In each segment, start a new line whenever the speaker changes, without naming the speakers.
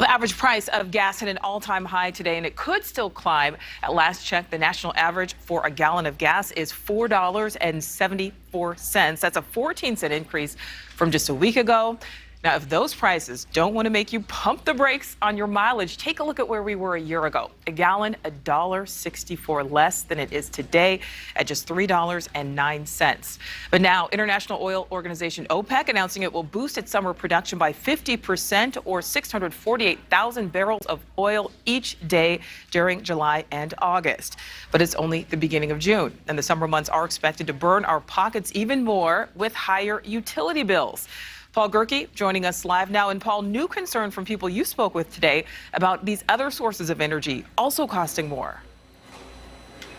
Well, the average price of gas hit an all-time high today, and it could still climb. At last check, the national average for a gallon of gas is $4.74. That's a 14-cent increase from just a week ago. Now, if those prices don't want to make you pump the brakes on your mileage, take a look at where we were a year ago. A gallon, $1.64 less than it is today at just $3.09. But now, International Oil Organization OPEC announcing it will boost its summer production by 50% or 648,000 barrels of oil each day during July and August. But it's only the beginning of June, and the summer months are expected to burn our pockets even more with higher utility bills. Paul Gerke joining us live now. And Paul, new concern from people you spoke with today about these other sources of energy also costing more.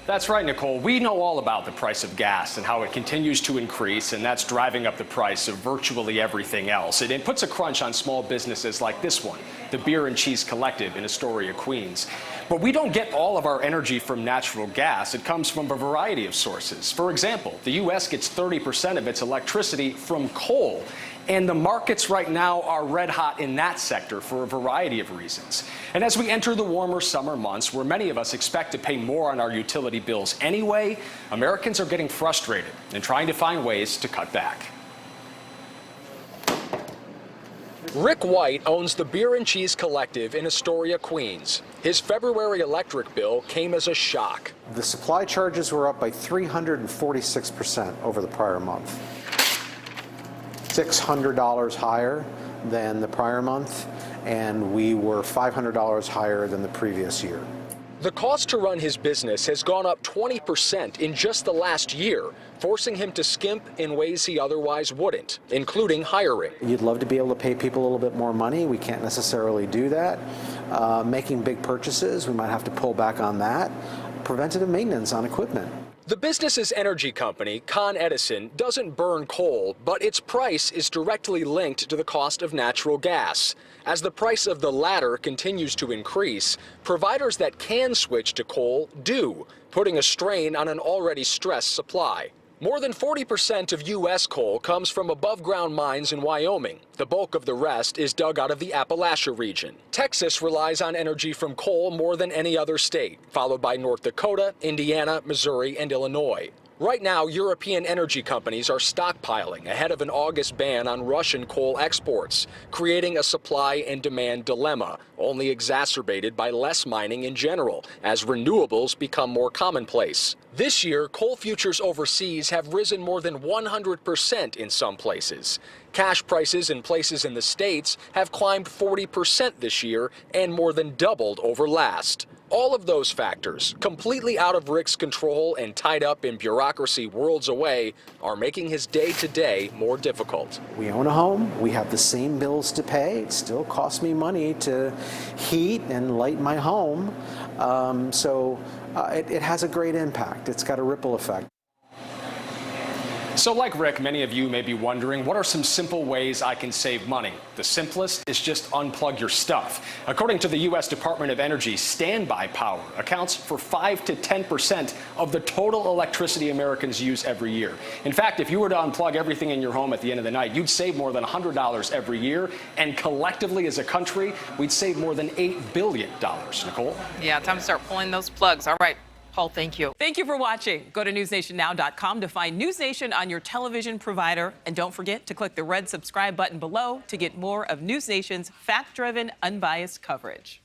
That's right, Nicole. We know all about the price of gas and how it continues to increase, and that's driving up the price of virtually everything else. It puts a crunch on small businesses like this one, the Beer and Cheese Collective in Astoria, Queens. But we don't get all of our energy from natural gas. It comes from a variety of sources. For example, the U.S. gets 30% of its electricity from coal. And the markets right now are red hot in that sector for a variety of reasons. And as we enter the warmer summer months, where many of us expect to pay more on our utility bills anyway, Americans are getting frustrated and trying to find ways to cut back. Rick White owns the Beer and Cheese Collective in Astoria, Queens. His February electric bill came as a shock.
The supply charges were up by 346% over the prior month. $600 higher than the prior month, and we were $500 higher than the previous year.
The cost to run his business has gone up 20% in just the last year, forcing him to skimp in ways he otherwise wouldn't, including hiring.
You'd love to be able to pay people a little bit more money. We can't necessarily do that. Making big purchases, we might have to pull back on that. Preventative maintenance on equipment.
The business's energy company, Con Edison, doesn't burn coal, but its price is directly linked to the cost of natural gas. As the price of the latter continues to increase, providers that can switch to coal do, putting a strain on an already stressed supply. More than 40% of U.S. coal comes from above-ground mines in Wyoming. The bulk of the rest is dug out of the Appalachia region. Texas relies on energy from coal more than any other state, followed by North Dakota, Indiana, Missouri, and Illinois. Right now, European energy companies are stockpiling ahead of an August ban on Russian coal exports, creating a supply and demand dilemma, only exacerbated by less mining in general, as renewables become more commonplace. This year, coal futures overseas have risen more than 100% in some places. Cash prices in places in the States have climbed 40% this year and more than doubled over last. All of those factors, completely out of Rick's control and tied up in bureaucracy worlds away, are making his day-to-day more difficult.
We own a home. We have the same bills to pay. It still costs me money to heat and light my home. It has a great impact. It's got a ripple effect.
So like Rick, many of you may be wondering, what are some simple ways I can save money? The simplest is just unplug your stuff. According to the U.S. Department of Energy, standby power accounts for 5 to 10% of the total electricity Americans use every year. In fact, if you were to unplug everything in your home at the end of the night, you'd save more than $100 every year. And collectively as a country, we'd save more than $8 billion. Nicole?
Yeah, time to start pulling those plugs. All right. Paul, thank you. Thank you for watching. Go to newsnationnow.com to find NewsNation on your television provider. And don't forget to click the red subscribe button below to get more of NewsNation's fact-driven, unbiased coverage.